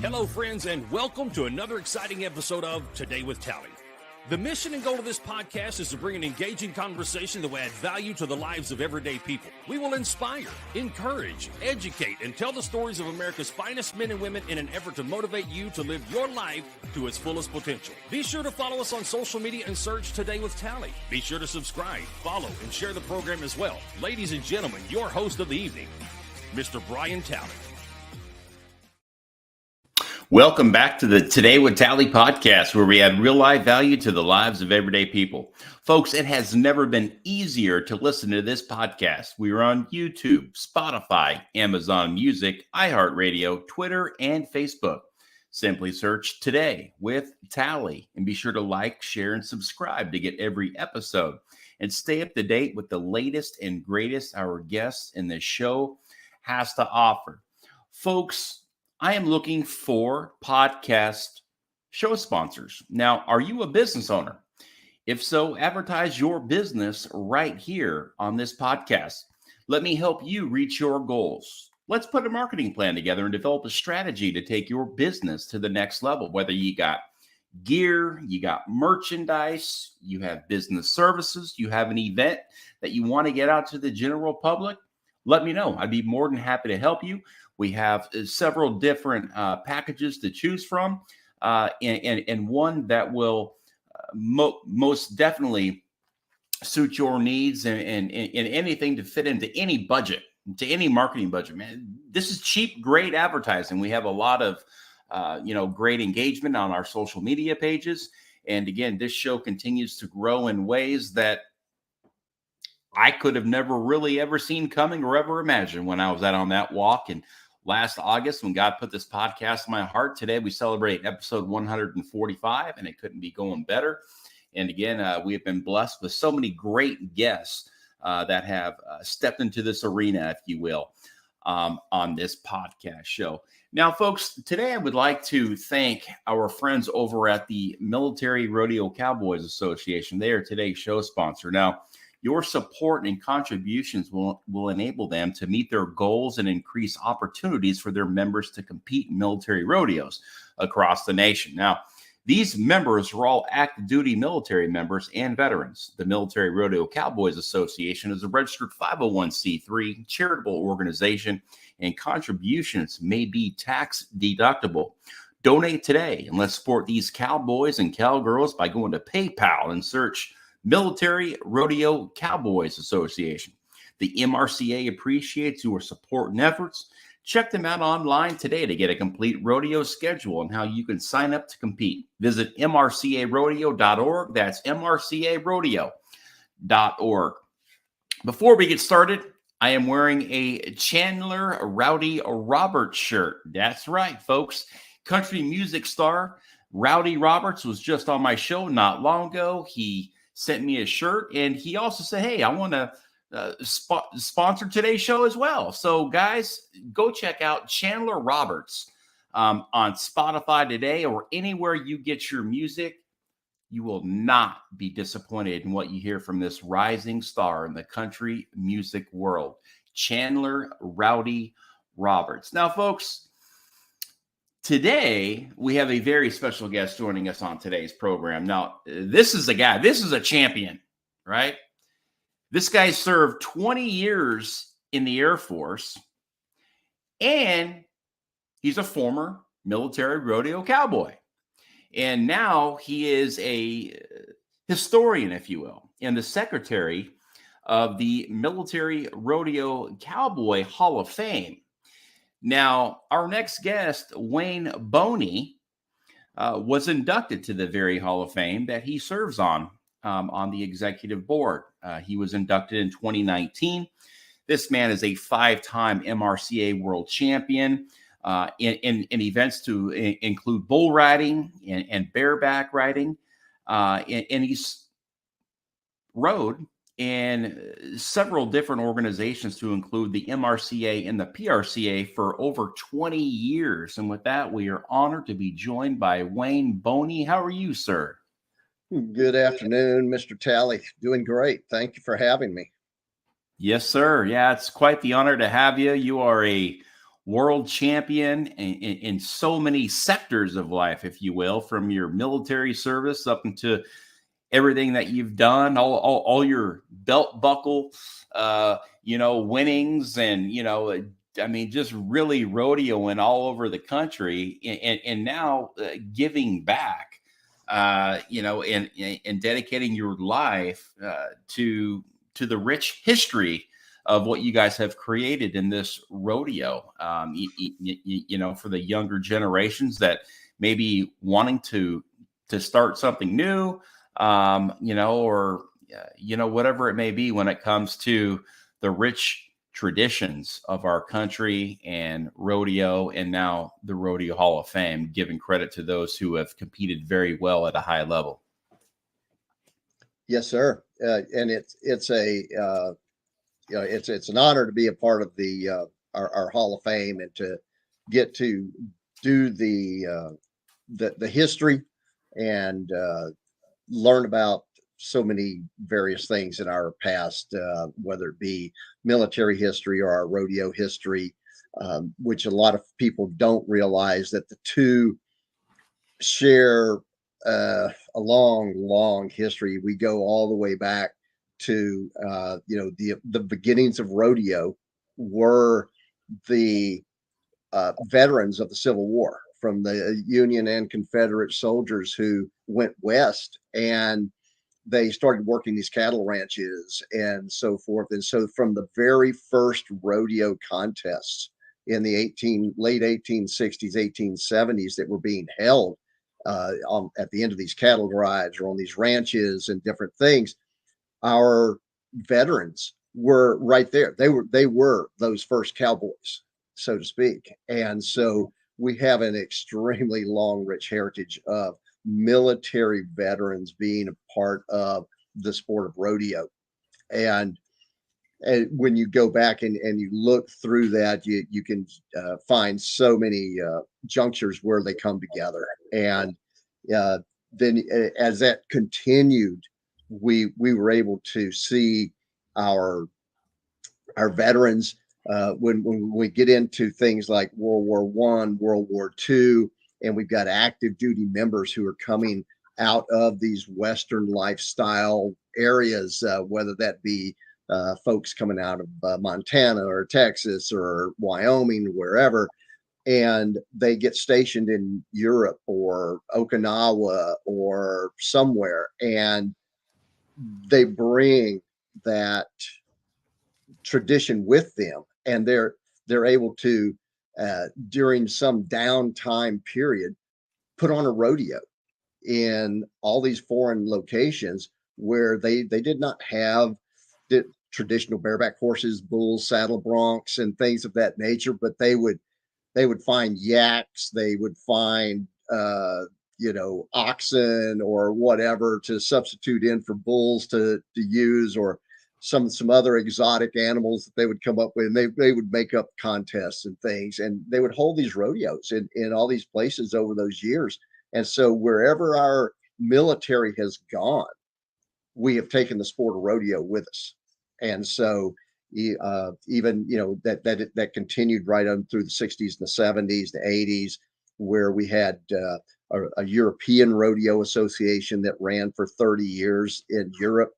Hello, friends, and welcome to another exciting episode of Today with Tally. The mission and goal of this podcast is to bring an engaging conversation that will add value to the lives of everyday people. We will inspire, encourage, educate, and tell the stories of America's finest men and women in an effort to motivate you to live your life to its fullest potential. Be sure to follow us on social media and search Today with Tally. Be sure to subscribe, follow, and share the program as well. Ladies and gentlemen, your host of the evening, Mr. Brian Tally. Welcome back to the Today with Tally podcast, where we add real life value to the lives of everyday people. Folks, it has never been easier to listen to this podcast. We are on YouTube, Spotify, Amazon Music, iHeartRadio, Twitter, and Facebook. Simply search Today with Tally and be sure to like, share, and subscribe to get every episode and stay up to date with the latest and greatest our guests in the show has to offer. Folks, I am looking for podcast show sponsors. Now, are you a business owner? If so, advertise your business right here on this podcast. Let me help you reach your goals. Let's put a marketing plan together and develop a strategy to take your business to the next level. Whether you got gear, you got merchandise, you have business services, you have an event that you want to get out to the general public, let me know. I'd be more than happy to help you. We have several different packages to choose from, and one that will most definitely suit your needs and anything to fit into any budget, to any marketing budget. Man, this is cheap, great advertising. We have a lot of great engagement on our social media pages, and again, this show continues to grow in ways that I could have never really ever seen coming or ever imagined when I was out on that walk. And last August, when God put this podcast in my heart, today we celebrate episode 145, and it couldn't be going better. And again, we have been blessed with so many great guests that have stepped into this arena, if you will, on this podcast show. Now, folks, today I would like to thank our friends over at the Military Rodeo Cowboys Association. They are today's show sponsor. Now, your support and contributions will enable them to meet their goals and increase opportunities for their members to compete in military rodeos across the nation. Now, these members are all active duty military members and veterans. The Military Rodeo Cowboys Association is a registered 501c3 charitable organization, and contributions may be tax deductible. Donate today and let's support these cowboys and cowgirls by going to PayPal and search Military Rodeo Cowboys Association. The MRCA appreciates your support and efforts. Check them out online today to get a complete rodeo schedule and how you can sign up to compete. Visit mrcarodeo.org. That's mrcarodeo.org. Before we get started, I am wearing a Chandler Rowdy Roberts shirt. That's right, folks. Country music star Rowdy Roberts was just on my show not long ago. He sent me a shirt, and he also said, hey, I want to sponsor today's show as well. So, guys, go check out Chandler Roberts on Spotify today or anywhere you get your music. You will not be disappointed in what you hear from this rising star in the country music world, Chandler Rowdy Roberts. Now, folks, today, we have a very special guest joining us on today's program. Now, this is a champion, right? This guy served 20 years in the Air Force, and he's a former military rodeo cowboy. And now he is a historian, if you will, and the secretary of the Military Rodeo Cowboy Hall of Fame. Now, our next guest, Wayne Boney, was inducted to the very Hall of Fame that he serves on the executive board. He was inducted in 2019. This man is a 5-time MRCA World Champion in events to include bull riding and bareback riding. And he's rode in several different organizations to include the MRCA and the PRCA for over 20 years. And with that, we are honored to be joined by Wayne Boney. How are you, sir? Good afternoon, Mr. Tally. Doing great. Thank you for having me. Yes, sir. Yeah, it's quite the honor to have you. You are a world champion in so many sectors of life, if you will, from your military service up into everything that you've done, all your belt buckle, winnings, and, I mean, just really rodeoing all over the country, and now giving back, and dedicating your life to the rich history of what you guys have created in this rodeo. For the younger generations that may be wanting to start something new, or whatever it may be when it comes to the rich traditions of our country and rodeo, and now the Rodeo Hall of Fame, giving credit to those who have competed very well at a high level. Yes, sir. And it's an honor to be a part of our Hall of Fame, and to get to do the history and learn about so many various things in our past, whether it be military history or our rodeo history, which a lot of people don't realize that the two share a long history. We go all the way back to the beginnings of rodeo were the veterans of the Civil War, from the Union and Confederate soldiers who went west, and they started working these cattle ranches and so forth. And so from the very first rodeo contests in the late 1860s, 1870s that were being held at the end of these cattle drives or on these ranches and different things, our veterans were right there. They were those first cowboys, so to speak. And so we have an extremely long, rich heritage of military veterans being a part of the sport of rodeo. And when you go back and you look through that, you can find so many junctures where they come together. And then as that continued, we were able to see our veterans when we get into things like World War I, World War II, and we've got active duty members who are coming out of these Western lifestyle areas, whether that be folks coming out of Montana or Texas or Wyoming, wherever, and they get stationed in Europe or Okinawa or somewhere, and they bring that tradition with them, and they're able to during some downtime period put on a rodeo in all these foreign locations where they did not have the traditional bareback horses, bulls, saddle broncs, and things of that nature, but they would find yaks, they would find oxen or whatever to substitute in for bulls to use, or some other exotic animals that they would come up with, and they would make up contests and things, and they would hold these rodeos in all these places over those years. And so wherever our military has gone, we have taken the sport of rodeo with us. And so even that continued right on through the 60s and the 70s, the 80s, where we had a European Rodeo Association that ran for 30 years in Europe,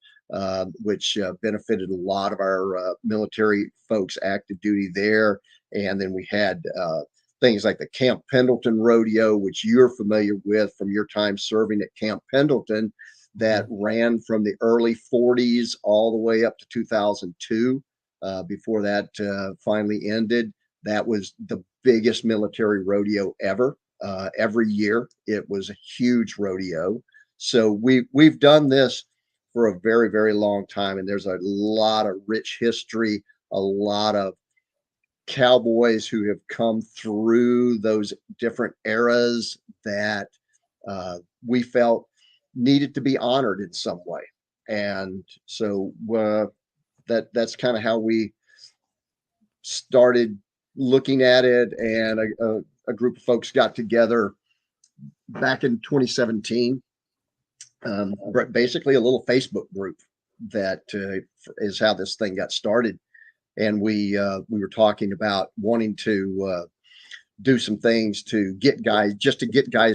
which benefited a lot of our military folks active duty there. And then we had things like the Camp Pendleton Rodeo, which you're familiar with from your time serving at Camp Pendleton, that ran from the early 40s all the way up to 2002, before that finally ended. That was the biggest military rodeo ever. Every year it was a huge rodeo. So we've done this for a very, very long time, and there's a lot of rich history, a lot of cowboys who have come through those different eras that we felt needed to be honored in some way. And so that's kind of how we started looking at it. And a group of folks got together back in 2017, basically a little Facebook group that is how this thing got started. and we were talking about wanting to do some things to get guys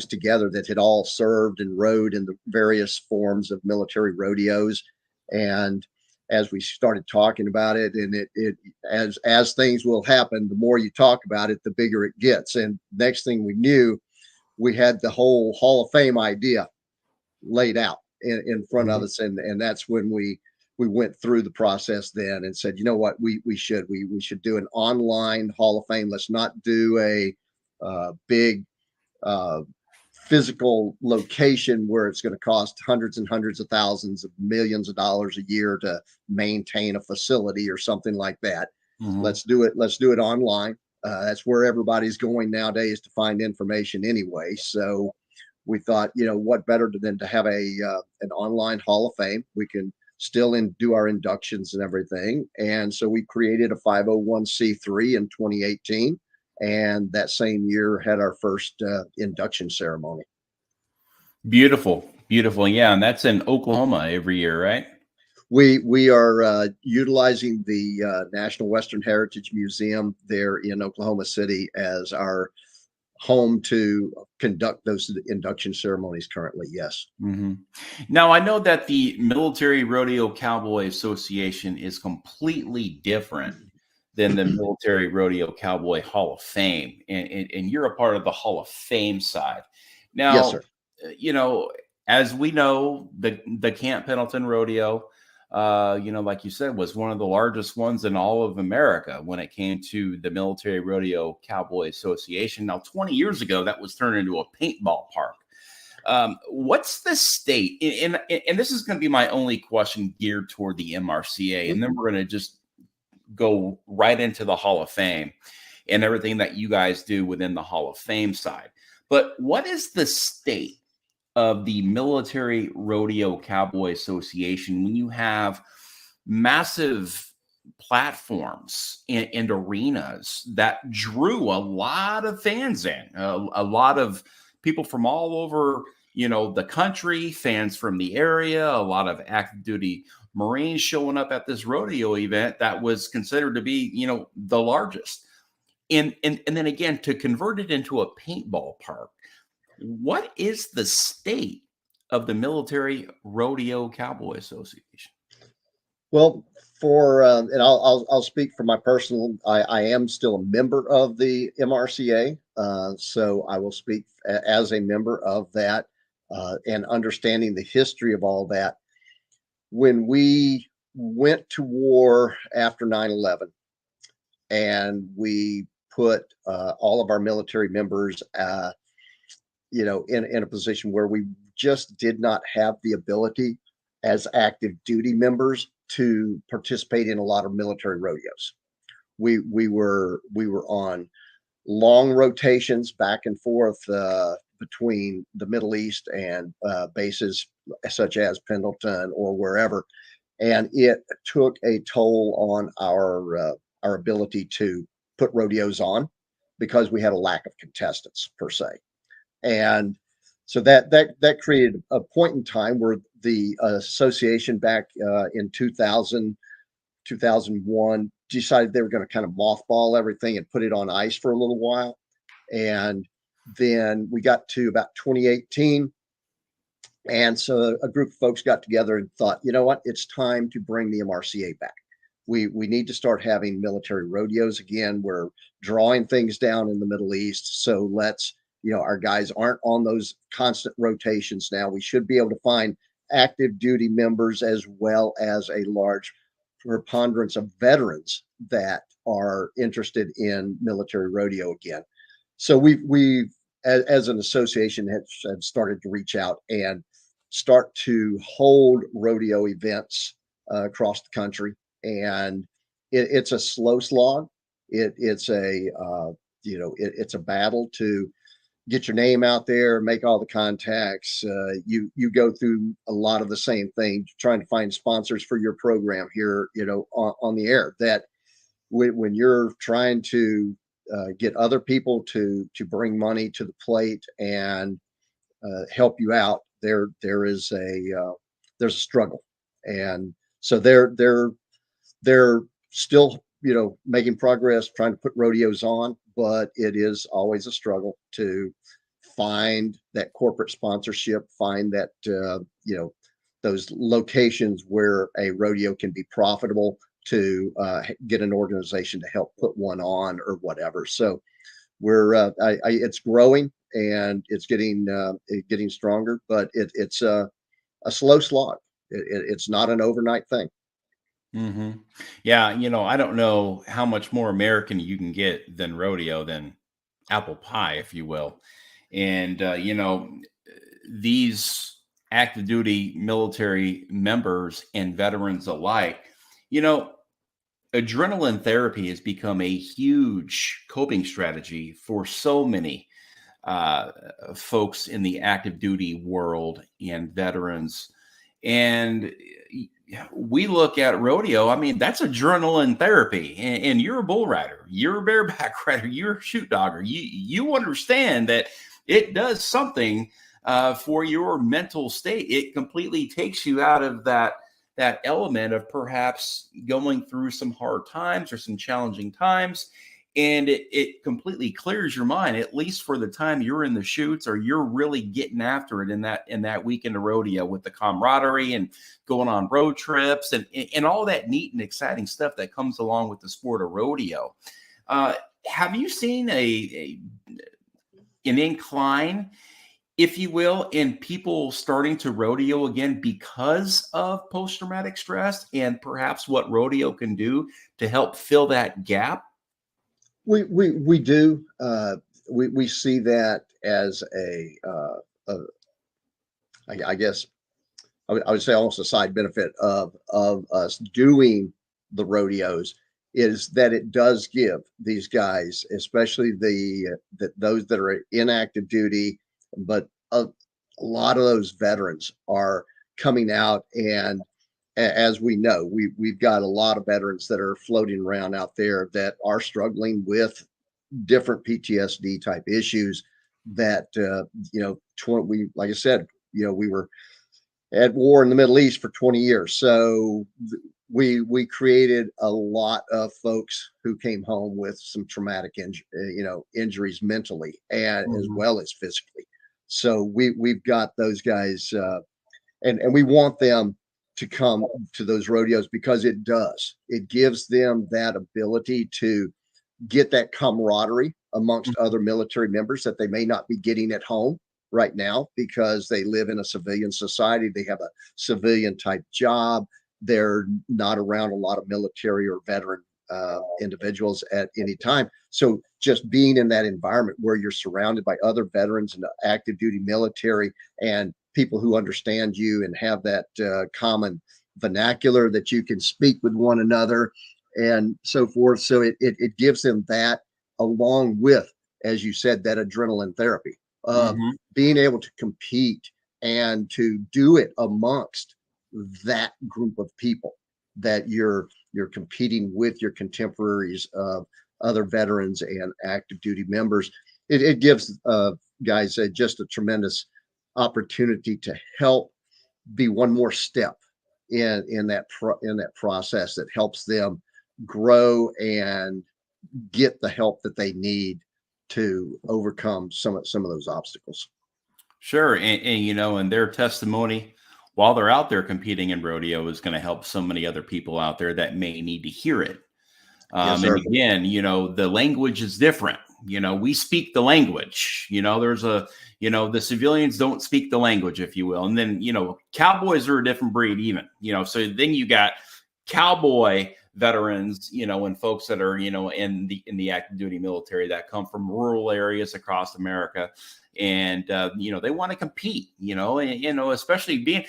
together that had all served and rode in the various forms of military rodeos. And as we started talking about it, and it as things will happen, the more you talk about it, the bigger it gets. And next thing we knew, we had the whole Hall of Fame idea laid out in front of us. And that's when we went through the process then and said, you know what, we should do an online Hall of Fame. Let's not do a big physical location where it's going to cost hundreds and hundreds of thousands of millions of dollars a year to maintain a facility or something like that. Let's do it online. That's where everybody's going nowadays to find information anyway. So we thought, what better than to have an online Hall of Fame. We can still do our inductions and everything. And so we created a 501c3 in 2018. And that same year had our first induction ceremony. Beautiful. Yeah. And that's in Oklahoma every year, right? We are utilizing the National Western Heritage Museum there in Oklahoma City as our home to conduct those induction ceremonies currently. Yes. Now, I know that the Military Rodeo Cowboy Association is completely different than the Military Rodeo Cowboy Hall of Fame. And you're a part of the Hall of Fame side. Now, yes, sir. As we know, the Camp Pendleton Rodeo, like you said, was one of the largest ones in all of America when it came to the Military Rodeo Cowboy Association. Now, 20 years ago, that was turned into a paintball park. What's the state? And this is going to be my only question geared toward the MRCA. And then we're going to just go right into the Hall of Fame and everything that you guys do within the Hall of Fame side. But what is the state of the Military Rodeo Cowboy Association when you have massive platforms and arenas that drew a lot of fans in, a lot of people from all over, the country, fans from the area, a lot of active duty Marines showing up at this rodeo event that was considered to be, the largest. And then again, to convert it into a paintball park, what is the state of the Military Rodeo Cowboy Association? Well, and I'll speak for my personal. I am still a member of the MRCA, so I will speak as a member of that, and understanding the history of all that. When we went to war after 9/11, and we put all of our military members, in a position where we just did not have the ability as active duty members to participate in a lot of military rodeos. We were on long rotations back and forth between the Middle East and bases such as Pendleton or wherever, and it took a toll on our ability to put rodeos on because we had a lack of contestants per se. And so that created a point in time where the association back in 2000, 2001 decided they were going to kind of mothball everything and put it on ice for a little while. And then we got to about 2018. And so a group of folks got together and thought, you know what, it's time to bring the MRCA back. We need to start having military rodeos again. We're drawing things down in the Middle East. So let's, our guys aren't on those constant rotations now. We should be able to find active duty members as well as a large preponderance of veterans that are interested in military rodeo again. So we've as an association have started to reach out and start to hold rodeo events across the country. And it's a slow slog. It's a battle to get your name out there, make all the contacts. You go through a lot of the same things, trying to find sponsors for your program here, on the air. That when you're trying to get other people to bring money to the plate and help you out, there's a struggle. And so they're still making progress, trying to put rodeos on, but it is always a struggle to find that corporate sponsorship, find that, those locations where a rodeo can be profitable to get an organization to help put one on or whatever. So it's growing and it's getting stronger, but it's a slow slog. It's not an overnight thing. Hmm. Yeah, I don't know how much more American you can get than rodeo, than apple pie, if you will. And these active duty military members and veterans alike, adrenaline therapy has become a huge coping strategy for so many folks in the active duty world and veterans. And we look at rodeo, I mean, that's adrenaline therapy. And you're a bull rider, you're a bareback rider, you're a chute dogger. You understand that it does something for your mental state. It completely takes you out of that element of perhaps going through some hard times or some challenging times. And it completely clears your mind, at least for the time you're in the chutes or you're really getting after it in that weekend of rodeo, with the camaraderie and going on road trips and all that neat and exciting stuff that comes along with the sport of rodeo. Have you seen an incline, if you will, in people starting to rodeo again because of post-traumatic stress, and perhaps what rodeo can do to help fill that gap? We do. We see that as I guess I would say almost a side benefit of us doing the rodeos, is that it does give these guys, especially those that are in active duty, but a lot of those veterans are coming out. And as we know, we've got a lot of veterans that are floating around out there that are struggling with different PTSD type issues that, like I said, we were at war in the Middle East for 20 years. So we created a lot of folks who came home with some traumatic injuries mentally and as well as physically. So we've got those guys, and we want them to come to those rodeos because it gives them that ability to get that camaraderie amongst other military members that they may not be getting at home right now, because they live in a civilian society. They have a civilian type job. They're not around a lot of military or veteran individuals at any time. So just being in that environment where you're surrounded by other veterans and active duty military and people who understand you and have that common vernacular that you can speak with one another and so forth. So it gives them that, along with, as you said, that adrenaline therapy of being able to compete and to do it amongst that group of people that you're competing with, your contemporaries of other veterans and active duty members. It gives guys just a tremendous opportunity to help be one more step in that process that helps them grow and get the help that they need to overcome some of those obstacles. Sure. And their testimony while they're out there competing in rodeo is going to help so many other people out there that may need to hear it. Yes, and again, the language is different. We speak the language. There's the civilians don't speak the language, if you will. And then, cowboys are a different breed even, so then you got cowboy veterans, and folks that are, in the active duty military that come from rural areas across America. And, they want to compete, especially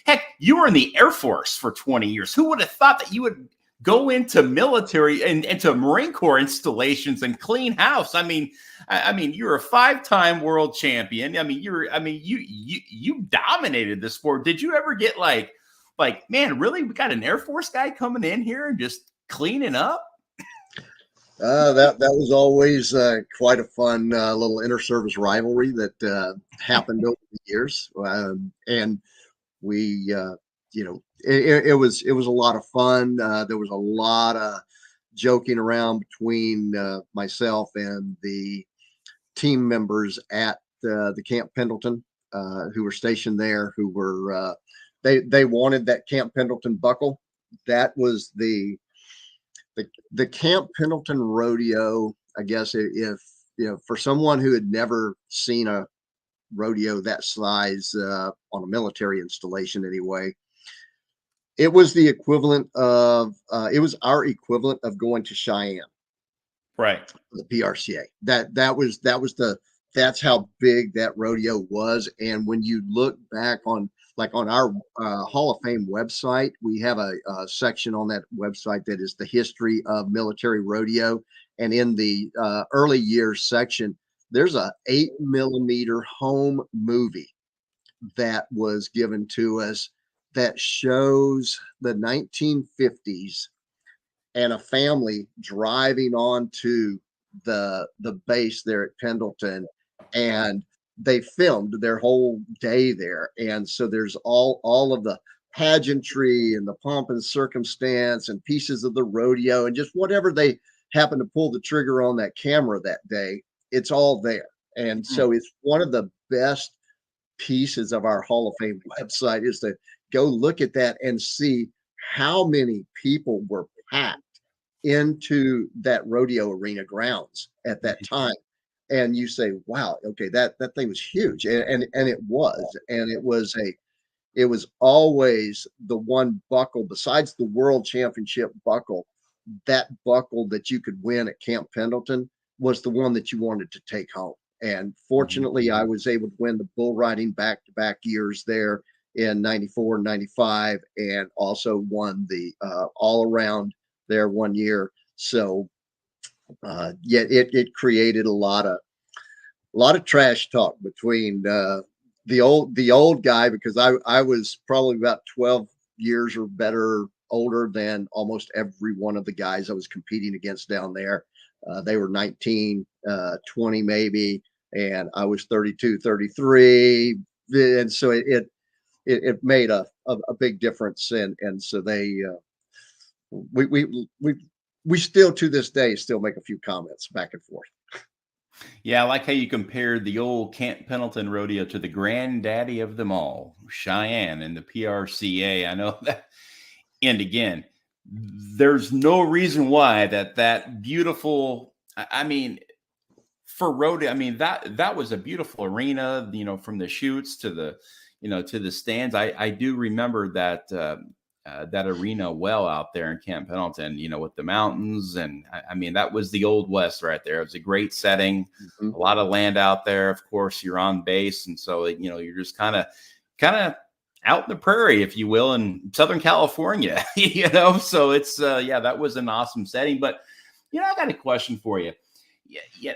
heck, you were in the Air Force for 20 years. Who would have thought that you would go into military and into Marine Corps installations and clean house? I mean, you're a 5-time world champion. You dominated the sport. Did you ever get like, man, really? We got an Air Force guy coming in here and just cleaning up? That was always quite a fun little inter-service rivalry that happened over the years, and we, it was a lot of fun. There was a lot of joking around between myself and the team members at the Camp Pendleton, who were stationed there, who were they wanted that Camp Pendleton buckle. That was the Camp Pendleton rodeo. I guess if for someone who had never seen a rodeo that size on a military installation anyway, it was the equivalent of it was our equivalent of going to Cheyenne, Right. the PRCA. That's how big that rodeo was. And when you look back on our Hall of Fame website, we have a section on that website that is the history of military rodeo. And in the early years section, there's a 8mm home movie that was given to us that shows the 1950s and a family driving onto the base there at Pendleton, and they filmed their whole day there. And so there's all of the pageantry and the pomp and circumstance and pieces of the rodeo and just whatever they happen to pull the trigger on that camera that day, it's all there. And so it's one of the best pieces of our Hall of Fame website is to go look at that and see how many people were packed into that rodeo arena grounds at that time. And you say, wow, okay, that thing was huge. And it was. And it was always the one buckle besides the World Championship buckle. That buckle that you could win at Camp Pendleton was the one that you wanted to take home. And fortunately, I was able to win the bull riding back-to-back years there in 94 and 95, and also won the all around there one year. So it created a lot of trash talk between the old guy, because I was probably about 12 years or better older than almost every one of the guys I was competing against down there. They were 19, 20 maybe, and I was 32, 33. And so it made a big difference. And so we still to this day still make a few comments back and forth. Yeah, I like how you compared the old Camp Pendleton rodeo to the granddaddy of them all, Cheyenne and the PRCA. I know that. And again, there's no reason why that beautiful, I mean, for rodeo, I mean, that was a beautiful arena, from the chutes to the, to the stands. I do remember that arena well out there in Camp Pendleton, with the mountains. And I mean, that was the Old West right there. It was a great setting, a lot of land out there. Of course, you're on base. And so, you're just kind of out in the prairie, if you will, in Southern California, so it's, that was an awesome setting. But, I got a question for you. Yeah.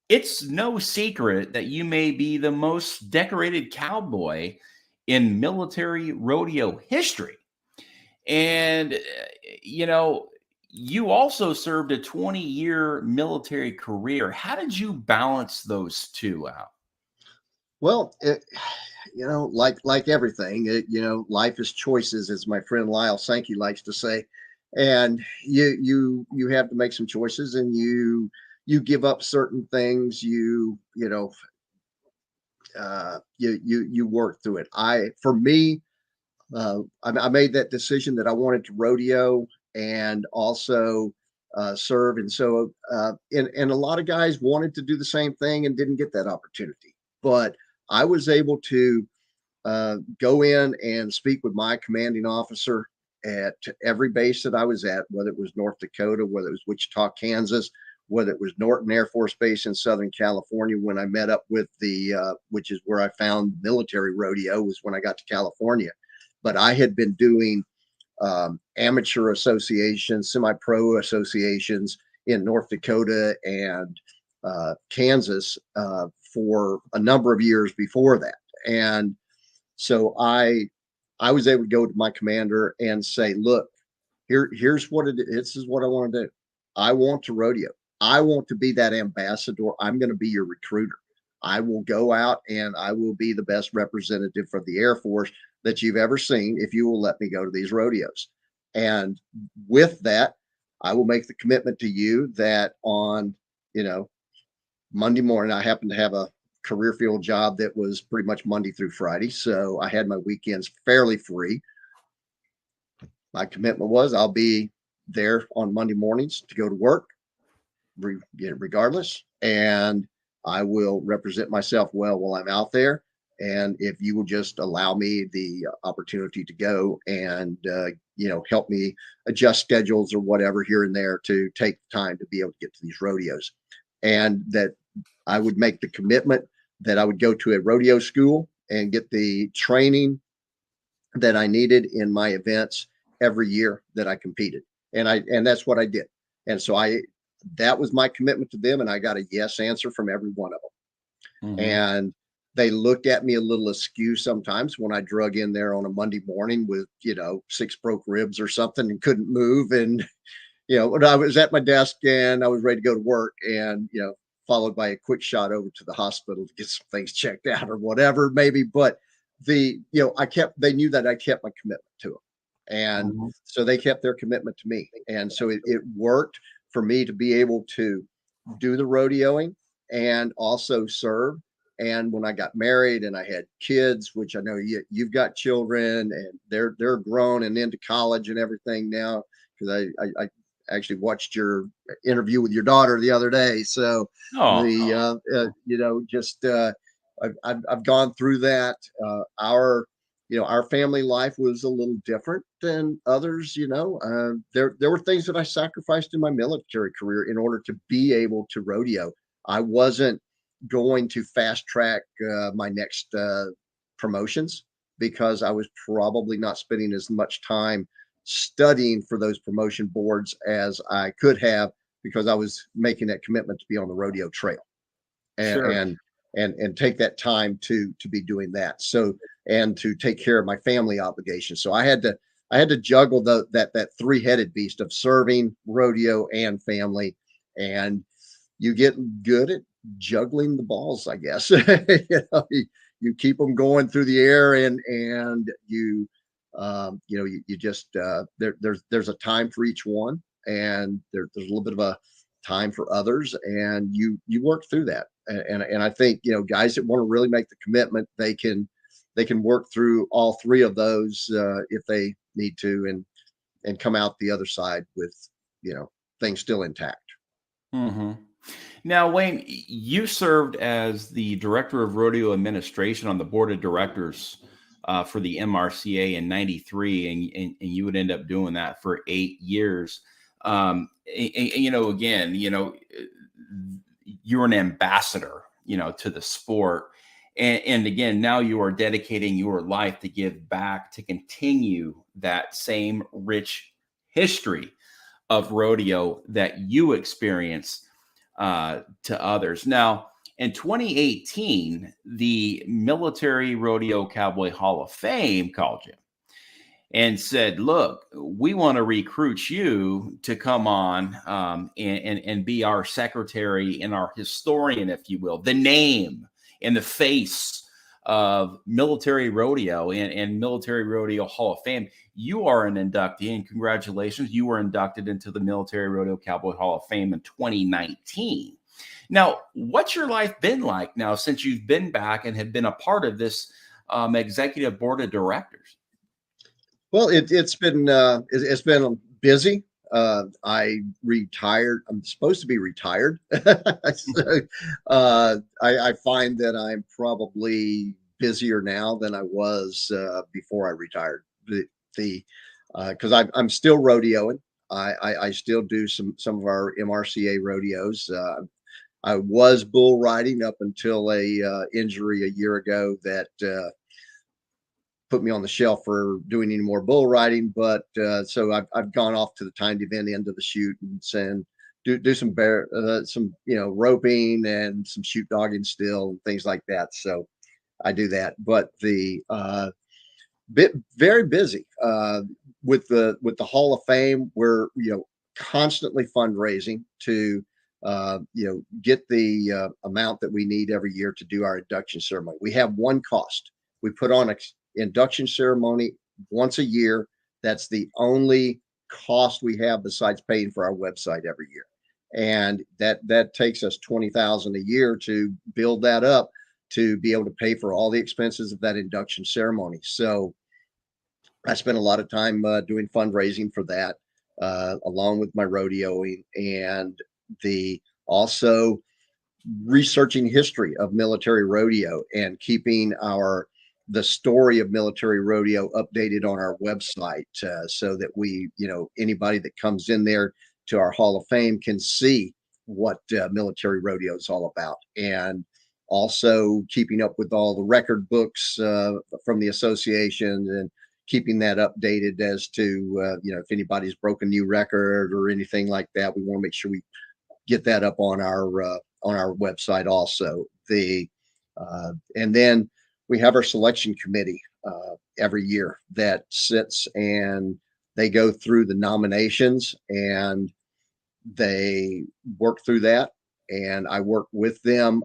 It's no secret that you may be the most decorated cowboy in military rodeo history. And, you also served a 20-year military career. How did you balance those two out? Well, like everything, life is choices, as my friend Lyle Sankey likes to say. And you have to make some choices, and you give up certain things, you work through it. For me, I made that decision that I wanted to rodeo and also serve. And so, and a lot of guys wanted to do the same thing and didn't get that opportunity. But I was able to go in and speak with my commanding officer at every base that I was at, whether it was North Dakota, whether it was Wichita, Kansas, whether it was Norton Air Force Base in Southern California. When I met up with which is where I found military rodeo, was when I got to California. But I had been doing amateur associations, semi-pro associations in North Dakota and Kansas for a number of years before that. And so I was able to go to my commander and say, look, here's what it is. This is what I want to do. I want to rodeo. I want to be that ambassador. I'm going to be your recruiter. I will go out and I will be the best representative for the Air Force that you've ever seen if you will let me go to these rodeos. And with that, I will make the commitment to you that on, Monday morning, I happen to have a career field job that was pretty much Monday through Friday. So I had my weekends fairly free. My commitment was I'll be there on Monday mornings to go to work, regardless. And I will represent myself well while I'm out there. And if you will just allow me the opportunity to go and, help me adjust schedules or whatever here and there to take time to be able to get to these rodeos. And that I would make the commitment that I would go to a rodeo school and get the training that I needed in my events every year that I competed. And that's what I did. And so that was my commitment to them. And I got a yes answer from every one of them. Mm-hmm. And they looked at me a little askew sometimes when I drug in there on a Monday morning with, 6 broke ribs or something and couldn't move. And, when I was at my desk and I was ready to go to work and, followed by a quick shot over to the hospital to get some things checked out or whatever, maybe. But they knew that I kept my commitment to them. And mm-hmm. so they kept their commitment to me. And so it worked for me to be able to do the rodeoing and also serve. And when I got married and I had kids, which I know you've got children and they're grown and into college and everything now, because I actually watched your interview with your daughter the other day. So I've gone through that. Our family life was a little different than others. There were things that I sacrificed in my military career in order to be able to rodeo. I wasn't going to fast track my next promotions because I was probably not spending as much time studying for those promotion boards as I could have because I was making that commitment to be on the rodeo trail and take that time to be doing that. So, and to take care of my family obligations. So I had to juggle that 3-headed beast of serving, rodeo, and family. And you get good at juggling the balls, I guess. You keep them going through the air and you just there's a time for each one, and there's a little bit of a time for others, and you work through that. And I think, guys that want to really make the commitment, they can work through all 3 of those if they need to, and come out the other side with, things still intact. Mm-hmm. Now, Wayne, you served as the director of rodeo administration on the board of directors for the MRCA in '93, and you would end up doing that for 8 years. Again, you're an ambassador, to the sport. And again, now you are dedicating your life to give back, to continue that same rich history of rodeo that you experience to others. Now, in 2018, the Military Rodeo Cowboy Hall of Fame called you and said, look, we want to recruit you to come on and be our secretary and our historian, if you will, the name and the face of military rodeo and Military Rodeo Hall of Fame. You are an inductee, and congratulations. You were inducted into the Military Rodeo Cowboy Hall of Fame in 2019. Now, what's your life been like now since you've been back and have been a part of this executive board of directors? Well, it's been busy. I retired. I'm supposed to be retired. So, I find that I'm probably busier now than I was before I retired. Because I'm still rodeoing. I still do some of our MRCA rodeos. I was bull riding up until a injury a year ago that put me on the shelf for doing any more bull riding. But so I've gone off to the timed event end of the Chute and do some roping and some chute dogging still and things like that. So I do that. But the very busy with the Hall of Fame. We're constantly fundraising to get the amount that we need every year to do our induction ceremony. We have one cost. We put on an induction ceremony once a year. That's the only cost we have besides paying for our website every year. And that takes us $20,000 a year to build that up, to be able to pay for all the expenses of that induction ceremony. So I spent a lot of time doing fundraising for that, along with my rodeoing, and also researching history of military rodeo and keeping the story of military rodeo updated on our website, so that anybody that comes in there to our Hall of Fame can see what military rodeo is all about. And also keeping up with all the record books from the association, and keeping that updated as to if anybody's broken new record or anything like that. We want to make sure we get that up on our website also. And then we have our selection committee every year that sits, and they go through the nominations and they work through that. And I work with them,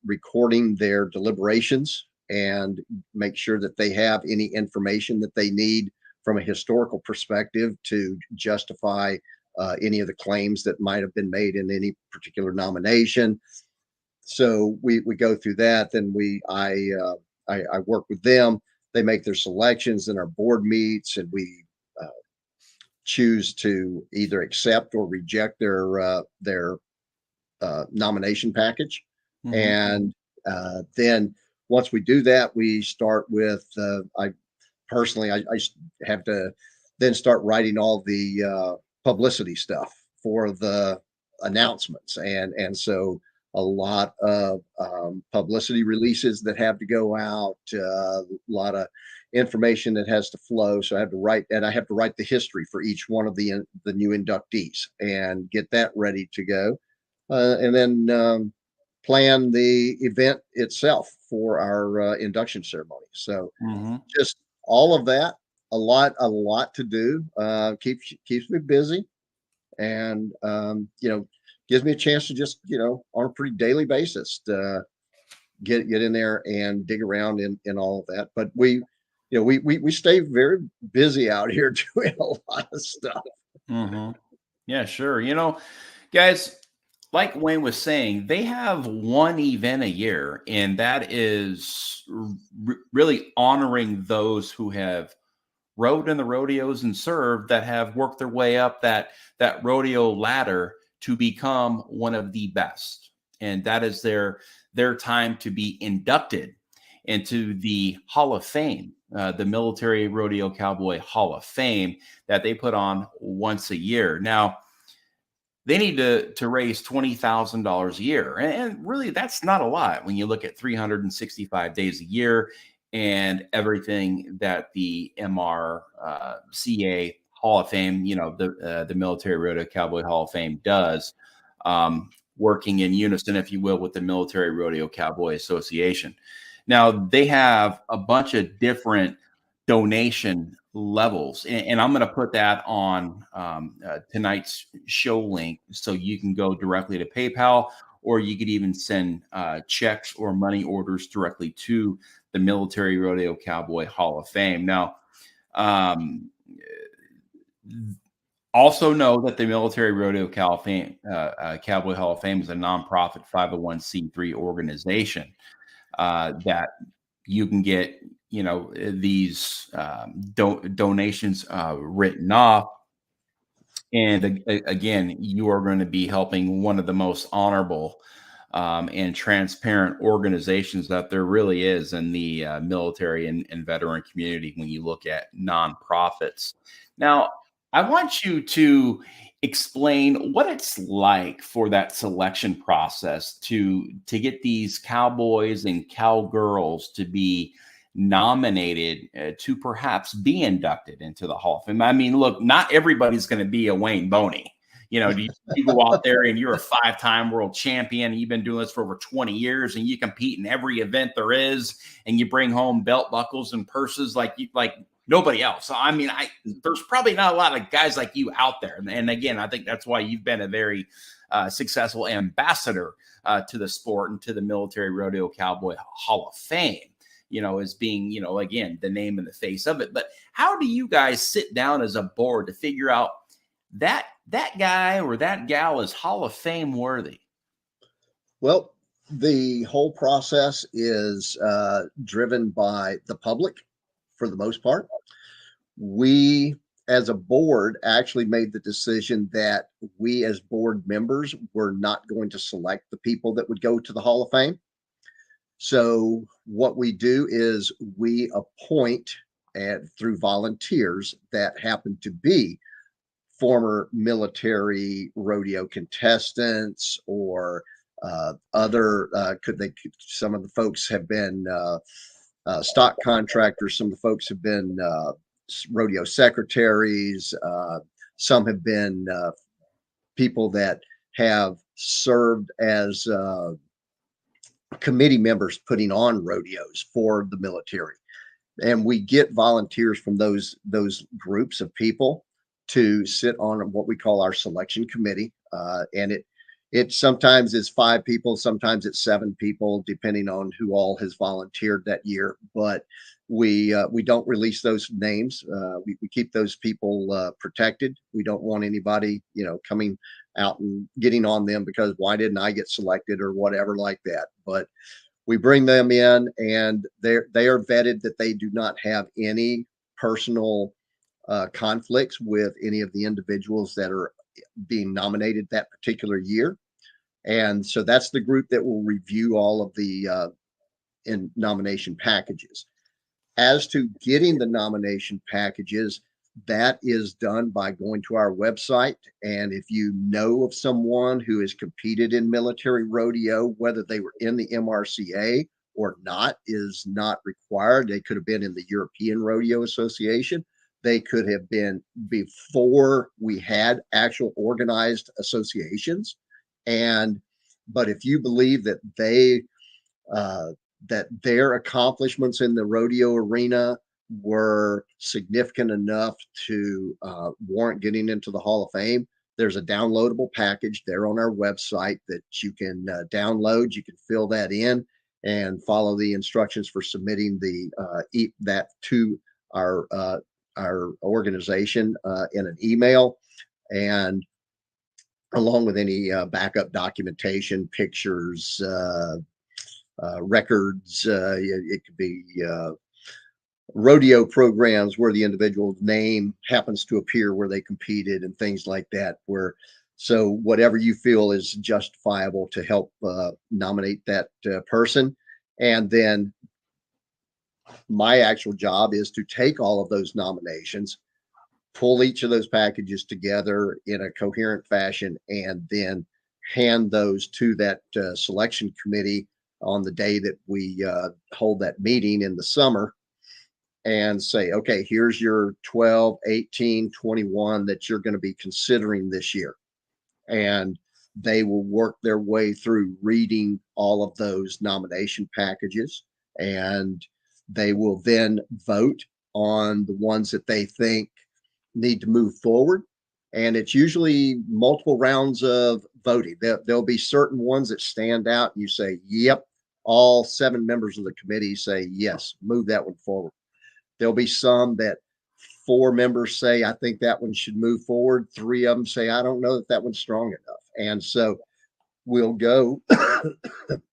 recording their deliberations, and make sure that they have any information that they need from a historical perspective to justify any of the claims that might have been made in any particular nomination. So we go through that. Then I work with them. They make their selections, and our board meets, and we choose to either accept or reject their nomination package. Mm-hmm. And then once we do that, we start with I have to then start writing all the publicity stuff for the announcements, and so a lot of publicity releases that have to go out, a lot of information that has to flow. So I have to write the history for each one of the new inductees and get that ready to go, and then plan the event itself for our induction ceremony. So just all of that, a lot to do, keeps me busy, and gives me a chance to just on a pretty daily basis to get in there and dig around in all of that. But we stay very busy out here doing a lot of stuff. Yeah, sure. Guys, like Wayne was saying, they have one event a year, and that is really honoring those who have rode in the rodeos and served, that have worked their way up that rodeo ladder to become one of the best. And that is their time to be inducted into the Hall of Fame, the Military Rodeo Cowboy Hall of Fame, that they put on once a year. Now, they need to raise $20,000 a year. And really, that's not a lot when you look at 365 days a year and everything that the MRCA Hall of Fame, the Military Rodeo Cowboy Hall of Fame does, working in unison, if you will, with the Military Rodeo Cowboy Association. Now, they have a bunch of different donation levels, and I'm going to put that on tonight's show link, so you can go directly to PayPal, or you could even send checks or money orders directly to the Military Rodeo Cowboy Hall of Fame. Now, also know that the Military Rodeo Cowboy Hall of Fame is a nonprofit 501c3 organization that you can get these donations written off. And again, you are going to be helping one of the most honorable and transparent organizations that there really is in the military and veteran community when you look at nonprofits. Now, I want you to explain what it's like for that selection process to get these cowboys and cowgirls to be nominated to perhaps be inducted into the Hall of Fame. I mean, look, not everybody's going to be a Wayne Boney. You go out there and you're a 5-time world champion, and you've been doing this for over 20 years, and you compete in every event there is, and you bring home belt buckles and purses like nobody else. So, I mean, there's probably not a lot of guys like you out there. And again, I think that's why you've been a very successful ambassador to the sport and to the Military Rodeo Cowboy Hall of Fame. as being, again, the name and the face of it. But how do you guys sit down as a board to figure out that guy or that gal is Hall of Fame worthy? Well, the whole process is driven by the public for the most part. We, as a board, actually made the decision that we, as board members, were not going to select the people that would go to the Hall of Fame. So what we do is we appoint, and through volunteers that happen to be former military rodeo contestants or other some of the folks have been stock contractors, some of the folks have been rodeo secretaries, some have been people that have served as committee members putting on rodeos for the military. And we get volunteers from those groups of people to sit on what we call our selection committee. And it sometimes is 5 people, sometimes it's 7 people, depending on who all has volunteered that year. But we don't release those names. We keep those people protected. We don't want anybody, coming out and getting on them because why didn't I get selected or whatever like that. But we bring them in, and they are vetted that they do not have any personal conflicts with any of the individuals that are being nominated that particular year. And so that's the group that will review all of the nomination packages. As to getting the nomination packages, that is done by going to our website. And if you know of someone who has competed in military rodeo, whether they were in the MRCA or not, is not required. They could have been in the European Rodeo Association. They could have been before we had actual organized associations. But if you believe that that their accomplishments in the rodeo arena were significant enough to warrant getting into the Hall of Fame, there's a downloadable package there on our website that you can download. You can fill that in and follow the instructions for submitting that to our organization in an email, and along with any backup documentation, pictures, records. It could be rodeo programs where the individual's name happens to appear where they competed and things like that. So whatever you feel is justifiable to help nominate that person. And then my actual job is to take all of those nominations, pull each of those packages together in a coherent fashion, and then hand those to that selection committee on the day that we hold that meeting in the summer, and say, okay, here's your 12, 18, 21 that you're going to be considering this year. And they will work their way through reading all of those nomination packages, and they will then vote on the ones that they think need to move forward. And it's usually multiple rounds of voting. There'll be certain ones that stand out. You say, yep, all 7 members of the committee say, yes, move that one forward. There'll be some that 4 members say, I think that one should move forward. 3 of them say, I don't know that one's strong enough. And so we'll go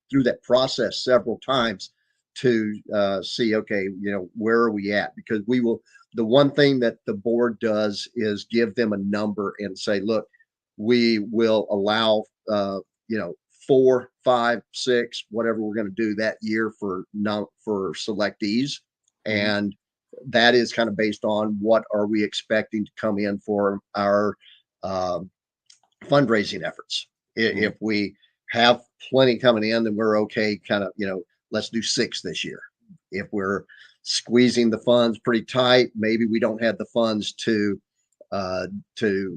through that process several times to see, okay, where are we at? Because the one thing that the board does is give them a number and say, look, we will allow, 4, 5, 6, whatever we're going to do that year for selectees. And that is kind of based on what are we expecting to come in for our fundraising efforts. If we have plenty coming in, then we're okay. Kind of, let's do 6 this year. If we're squeezing the funds pretty tight, maybe we don't have the funds to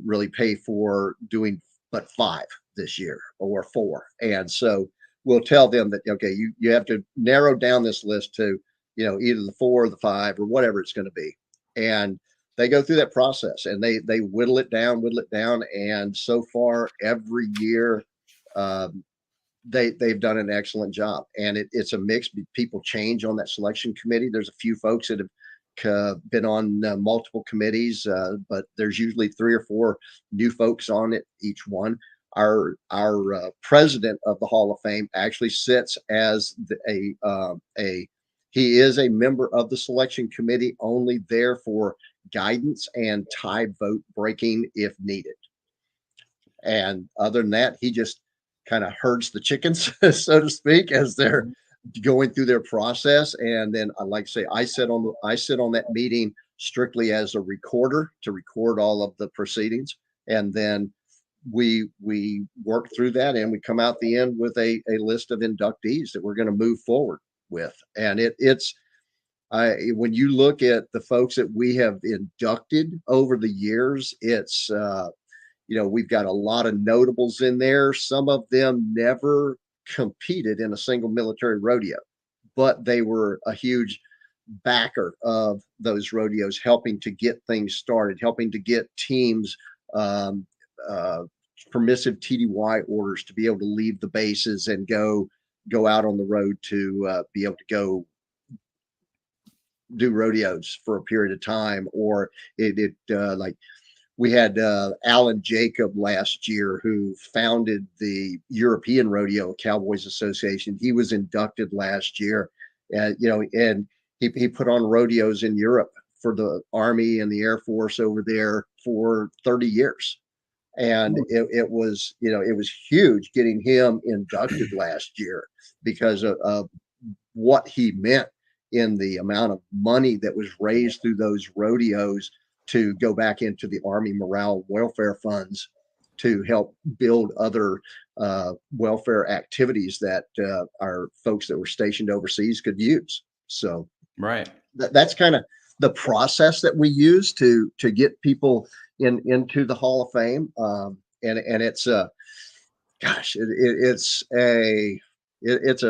really pay for doing but 5 this year or 4. And so we'll tell them that, okay, you have to narrow down this list to, either the 4 or the 5 or whatever it's going to be. And they go through that process and they whittle it down. And so far every year, they've done an excellent job, and it's a mix. People change on that selection committee. There's a few folks that have been on multiple committees, but there's usually 3 or 4 new folks on it each one. Our president of the Hall of Fame actually sits as he is a member of the selection committee, only there for guidance and tie vote breaking if needed. And other than that, he just kind of herds the chickens, so to speak, as they're going through their process. And then I like to say, I sit on that meeting strictly as a recorder to record all of the proceedings. And then we work through that, and we come out the end with a list of inductees that we're going to move forward with. And when you look at the folks that we have inducted over the years, it's we've got a lot of notables in there. Some of them never competed in a single military rodeo, but they were a huge backer of those rodeos, helping to get things started, helping to get teams permissive TDY orders to be able to leave the bases and go out on the road to be able to go do rodeos for a period of time. Or like we had Alan Jacob last year, who founded the European Rodeo Cowboys Association. He was inducted last year, and he put on rodeos in Europe for the Army and the Air Force over there for 30 years. And it was huge getting him inducted last year because of what he meant in the amount of money that was raised through those rodeos to go back into the Army morale welfare funds to help build other welfare activities that our folks that were stationed overseas could use. So right, that's kind of the process that we use to get people into the Hall of Fame. And it's it's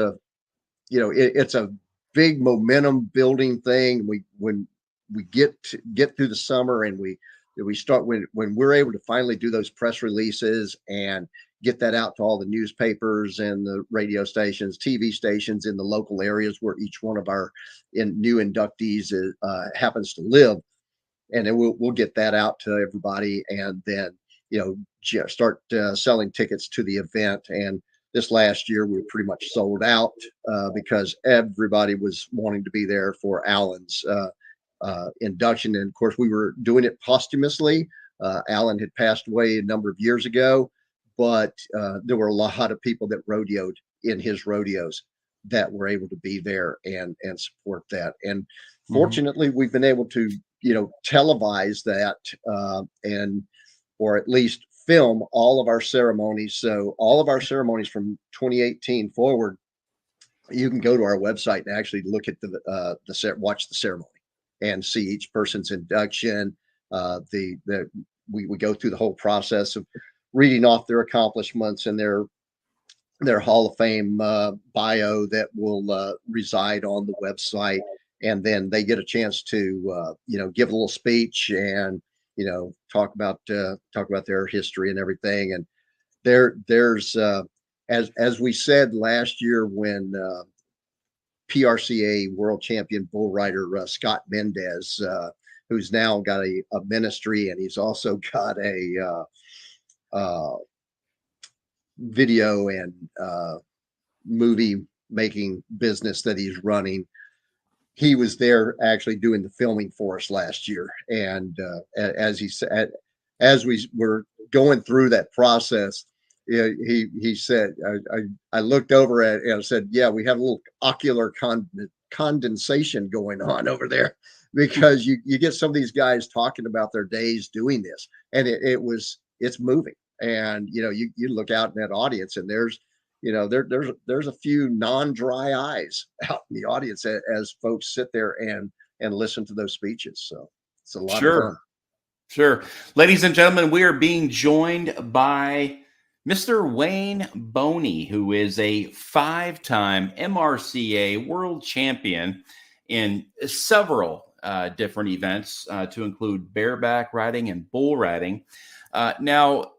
a big momentum building thing. When we get through the summer, and we start when we're able to finally do those press releases and get that out to all the newspapers and the radio stations, TV stations in the local areas where each one of our new inductees happens to live. And then we'll get that out to everybody, and then start selling tickets to the event. And this last year we were pretty much sold out because everybody was wanting to be there for Alan's induction. And of course, we were doing it posthumously. Alan had passed away a number of years ago, but there were a lot of people that rodeoed in his rodeos that were able to be there and support that. And fortunately, we've been able to televise that or at least film all of our ceremonies. So all of our ceremonies from 2018 forward, you can go to our website and actually look at watch the ceremony and see each person's induction. We go through the whole process of reading off their accomplishments and their Hall of Fame bio that will reside on the website. And then they get a chance to, give a little speech and, talk about their history and everything. And there's as we said last year when PRCA World Champion bull rider Scott Mendez, who's now got a ministry, and he's also got a video and movie making business that he's running. He was there actually doing the filming for us last year. And as he said, as we were going through that process, he said, I looked over at it and said, yeah, we have a little ocular condensation going on over there, because you get some of these guys talking about their days doing this, and it's moving. And, you look out in that audience, and there's a few non-dry eyes out in the audience as folks sit there and listen to those speeches. So it's a lot of fun. Sure. Ladies and gentlemen, we are being joined by Mr. Wayne Boney, who is a 5-time MRCA World Champion in several different events, to include bareback riding and bull riding. Now,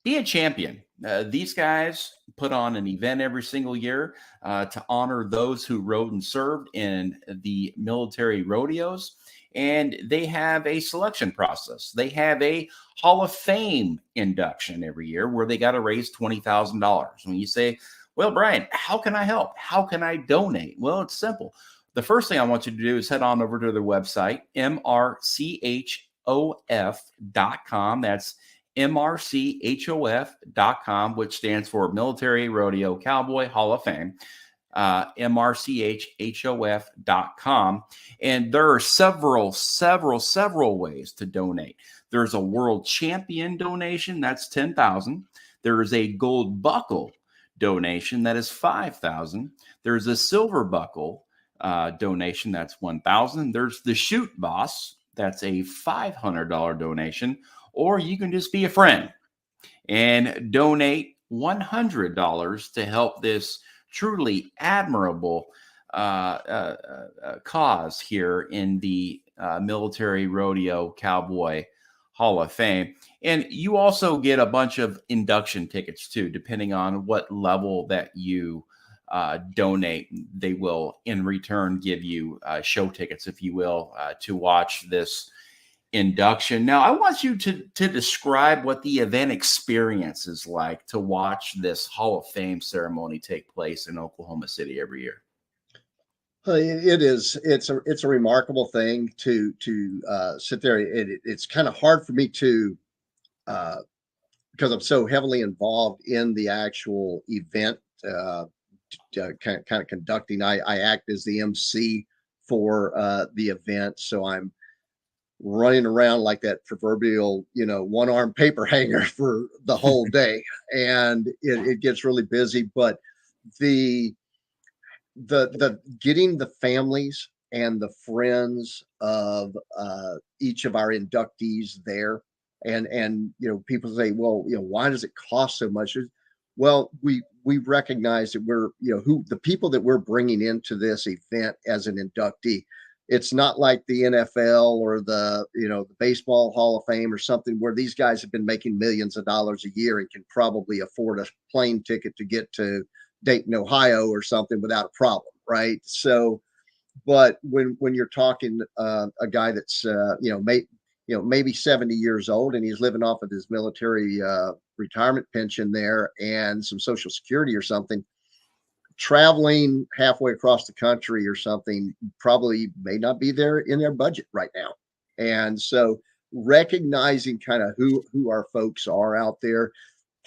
be a champion. These guys put on an event every single year to honor those who rode and served in the military rodeos. And they have a selection process. They have a Hall of Fame induction every year where they got to raise $20,000. When you say, well, Brian, how can I help? How can I donate? Well, it's simple. The first thing I want you to do is head on over to their website, MRCHOF.com. That's MRCHOF.com, which stands for Military Rodeo Cowboy Hall of Fame. MRCHOF.com. And there are several ways to donate. There's a world champion donation, that's $10,000. There is a gold buckle donation, that is $5,000. There's a silver buckle donation, that's $1,000. There's the Chute boss, that's a $500 donation. Or you can just be a friend and donate $100 to help this truly admirable cause here in the Military Rodeo Cowboy Hall of Fame. And you also get a bunch of induction tickets too, depending on what level that you donate. They will in return give you show tickets, if you will, to watch this induction. Now, I want you to describe what the event experience is like to watch this Hall of Fame ceremony take place in Oklahoma City every year. It is. It's a remarkable thing to sit there. It's kind of hard for me to because I'm so heavily involved in the actual event, kind of conducting. I act as the MC for the event, so I'm running around like that proverbial, one-arm paper hanger for the whole day, and it gets really busy. But the getting the families and the friends of each of our inductees there, and people say, well, why does it cost so much? Well, we recognize that we're who the people that we're bringing into this event as an inductee. It's not like the NFL or the Baseball Hall of Fame or something where these guys have been making millions of dollars a year and can probably afford a plane ticket to get to Dayton, Ohio or something without a problem, right? So, but when you're talking a guy that's maybe 70 years old and he's living off of his military retirement pension there and some Social Security or something, traveling halfway across the country or something probably may not be there in their budget right now. And so recognizing kind of who our folks are out there,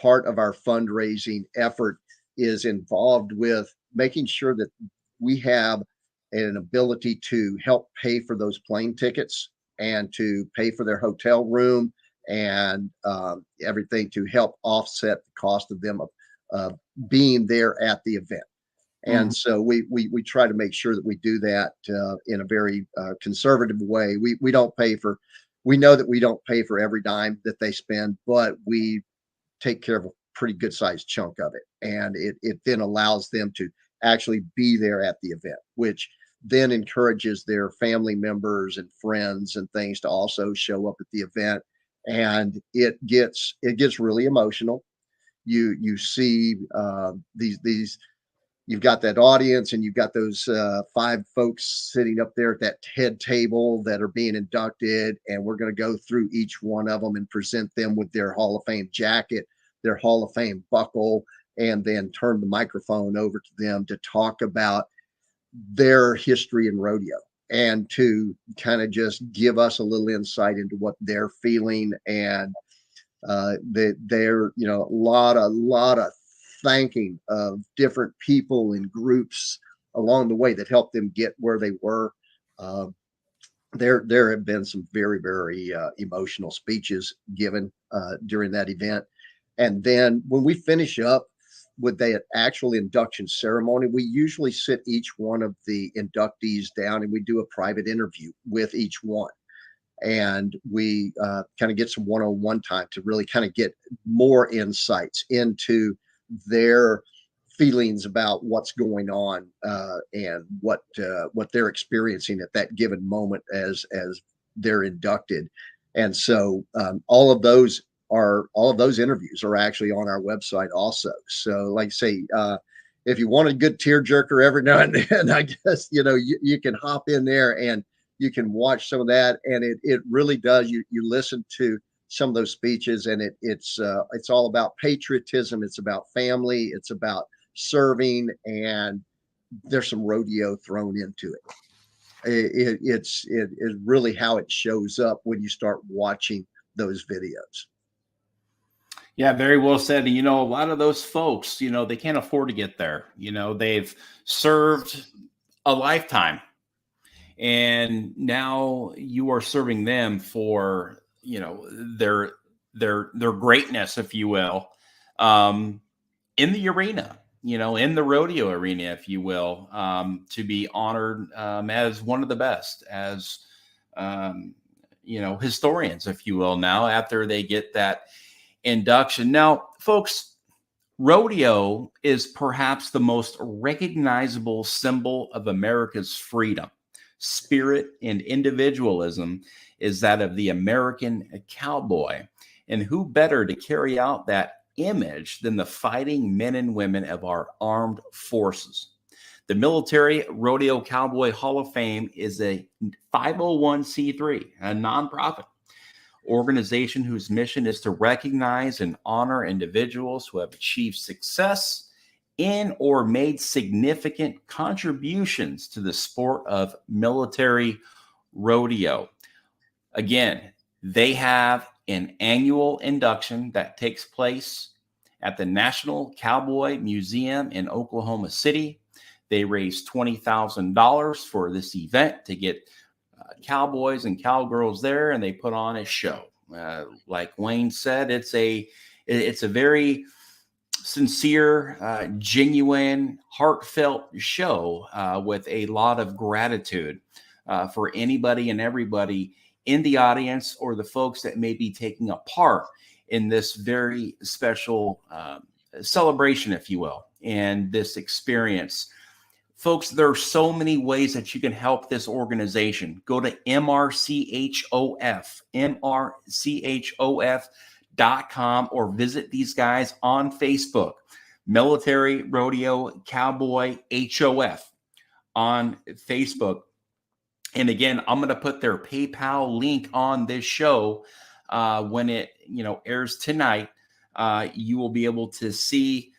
part of our fundraising effort is involved with making sure that we have an ability to help pay for those plane tickets and to pay for their hotel room and everything to help offset the cost of them being there at the event. And so we try to make sure that we do that in a very conservative way. We don't pay for, we know that we don't pay for every dime that they spend, but we take care of a pretty good sized chunk of it. And it then allows them to actually be there at the event, which then encourages their family members and friends and things to also show up at the event. And it gets really emotional. You see these you've got that audience and you've got those 5 folks sitting up there at that head table that are being inducted. And we're going to go through each one of them and present them with their Hall of Fame jacket, their Hall of Fame buckle, and then turn the microphone over to them to talk about their history in rodeo and to kind of just give us a little insight into what they're feeling. And they're, a lot of thanking of different people and groups along the way that helped them get where they were. There have been some very, very emotional speeches given during that event. And then when we finish up with the actual induction ceremony, we usually sit each one of the inductees down and we do a private interview with each one. And we kind of get some one-on-one time to really kind of get more insights into their feelings about what's going on and what they're experiencing at that given moment as they're inducted. And so all of those all of those interviews are actually on our website also. So like I say, if you want a good tearjerker every now and then, I guess, you can hop in there and you can watch some of that. And it really does. You listen to some of those speeches, and it's all about patriotism. It's about family. It's about serving, and there's some rodeo thrown into it. It is really how it shows up when you start watching those videos. Yeah, very well said. And, a lot of those folks, they can't afford to get there. They've served a lifetime, and now you are serving them for, their greatness, if you will, in the arena, in the rodeo arena, if you will, to be honored as one of the best, as, historians, if you will, now after they get that induction. Now, folks, rodeo is perhaps the most recognizable symbol of America's freedom, spirit, and individualism is that of the American cowboy. And who better to carry out that image than the fighting men and women of our armed forces? The Military Rodeo Cowboy Hall of Fame is a 501c3, a nonprofit organization whose mission is to recognize and honor individuals who have achieved success in or made significant contributions to the sport of military rodeo. Again, they have an annual induction that takes place at the National Cowboy Museum in Oklahoma City. They raise $20,000 for this event to get cowboys and cowgirls there, and they put on a show. Like Wayne said, it's a very sincere, genuine, heartfelt show with a lot of gratitude for anybody and everybody in the audience or the folks that may be taking a part in this very special celebration, if you will, and this experience. Folks, there are so many ways that you can help this organization. Go to MRCHOF.com, or visit these guys on Facebook, Military Rodeo Cowboy HOF on Facebook. And again, I'm going to put their PayPal link on this show when it airs tonight. You will be able to see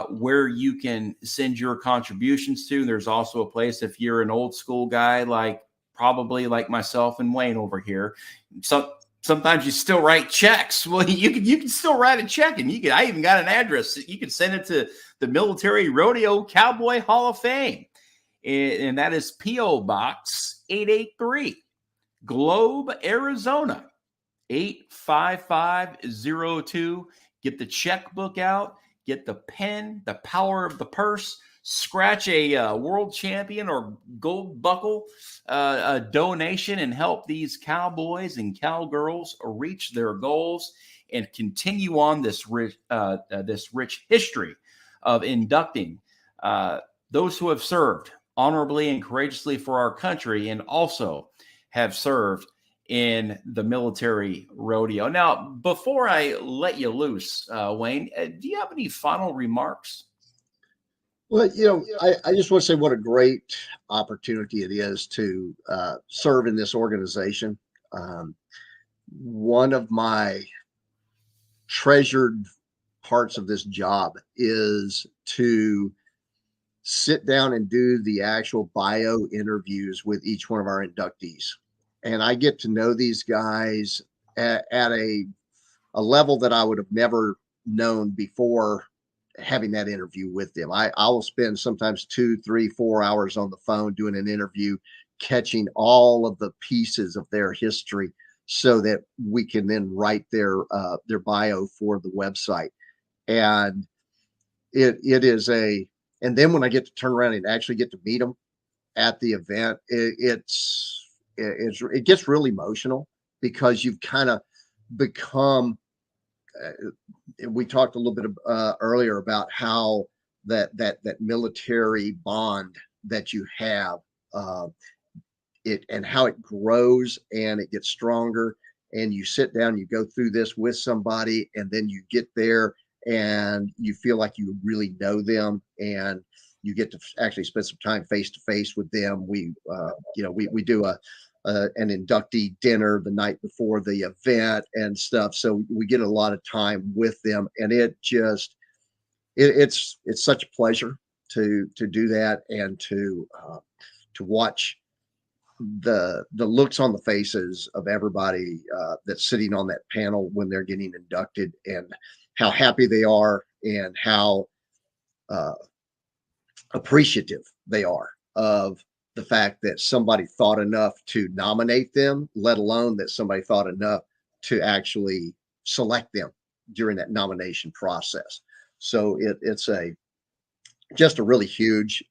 where you can send your contributions to. There's also a place if you're an old school guy, probably like myself and Wayne over here. Sometimes you still write checks. Well, you can still write a check, and I even got an address. You can send it to the Military Rodeo Cowboy Hall of Fame, and that is P.O. Box 883, Globe, Arizona 85502. Get the checkbook out. Get the pen, the power of the purse, scratch a world champion or gold buckle a donation, and help these cowboys and cowgirls reach their goals and continue on this rich history of inducting those who have served honorably and courageously for our country, and also have served in the military rodeo. Now, before I let you loose, Wayne, do you have any final remarks? Well, I just want to say what a great opportunity it is to serve in this organization. One of my treasured parts of this job is to sit down and do the actual bio interviews with each one of our inductees. And I get to know these guys at a level that I would have never known before having that interview with them. I will spend sometimes 2, 3, 4 hours on the phone doing an interview, catching all of the pieces of their history so that we can then write their bio for the website. And it is and then when I get to turn around and actually get to meet them at the event, it gets really emotional, because you've kind of become, we talked a little bit earlier about how that military bond that you have, and how it grows and it gets stronger. and you sit down, you go through this with somebody, and then you get there and you feel like you really know them, and you get to actually spend some time face to face with them. We do an inductee dinner the night before the event and stuff. So we get a lot of time with them, and it's such a pleasure to do that, and to watch the looks on the faces of everybody that's sitting on that panel when they're getting inducted, and how happy they are, and how appreciative they are of the fact that somebody thought enough to nominate them, let alone that somebody thought enough to actually select them during that nomination process. So it's just a really huge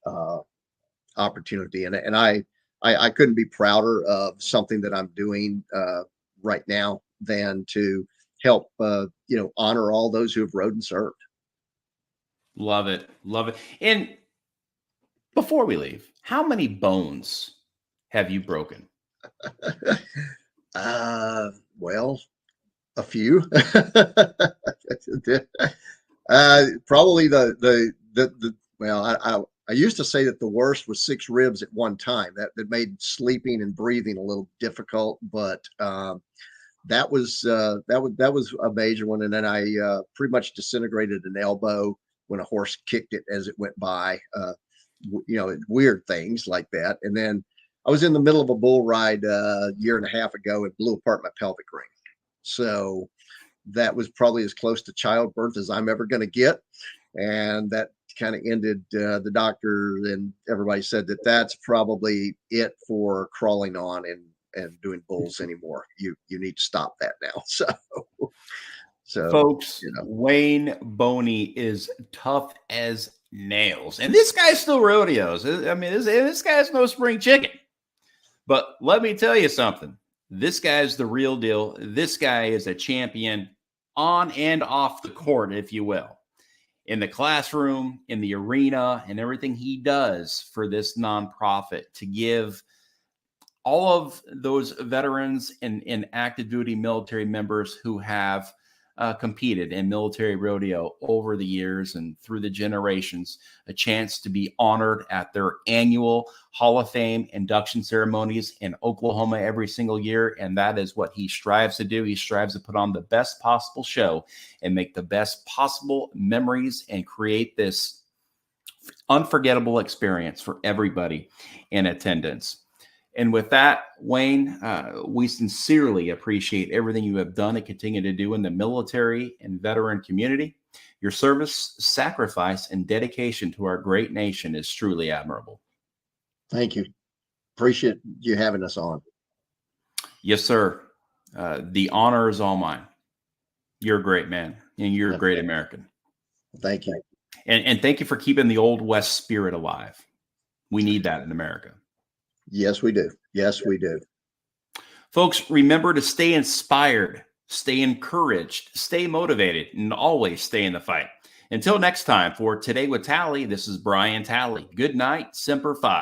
opportunity, and I couldn't be prouder of something that I'm doing right now than to help honor all those who have rode and served. Love it. And before we leave, how many bones have you broken? Well, a few. Probably I used to say that the worst was 6 ribs at one time. That made sleeping and breathing a little difficult, but that was a major one. And then I pretty much disintegrated an elbow when a horse kicked it as it went by. Weird things like that. And then I was in the middle of a bull ride a year and a half ago and blew apart my pelvic ring. So that was probably as close to childbirth as I'm ever going to get. And that kind of ended, the doctor and everybody said that that's probably it for crawling on and doing bulls anymore. You need to stop that now. So folks, Wayne Boney is tough as nails, and this guy still rodeos. I mean, this guy's no spring chicken. But let me tell you something. This guy's the real deal. This guy is a champion on and off the court, if you will, in the classroom, in the arena, and everything he does for this nonprofit to give all of those veterans and active duty military members who have competed in military rodeo over the years and through the generations a chance to be honored at their annual Hall of Fame induction ceremonies in Oklahoma every single year. And that is what he strives to do. He strives to put on the best possible show and make the best possible memories and create this unforgettable experience for everybody in attendance. And with that, Wayne, we sincerely appreciate everything you have done and continue to do in the military and veteran community. Your service, sacrifice, and dedication to our great nation is truly admirable. Thank you. Appreciate you having us on. Yes, sir. The honor is all mine. You're a great man, and you're a great American. Thank you. And thank you for keeping the Old West spirit alive. We need that in America. Yes, we do. Yes, we do. Folks, remember to stay inspired, stay encouraged, stay motivated, and always stay in the fight. Until next time, for Today with Tally, this is Brian Tally. Good night, Semper Fi.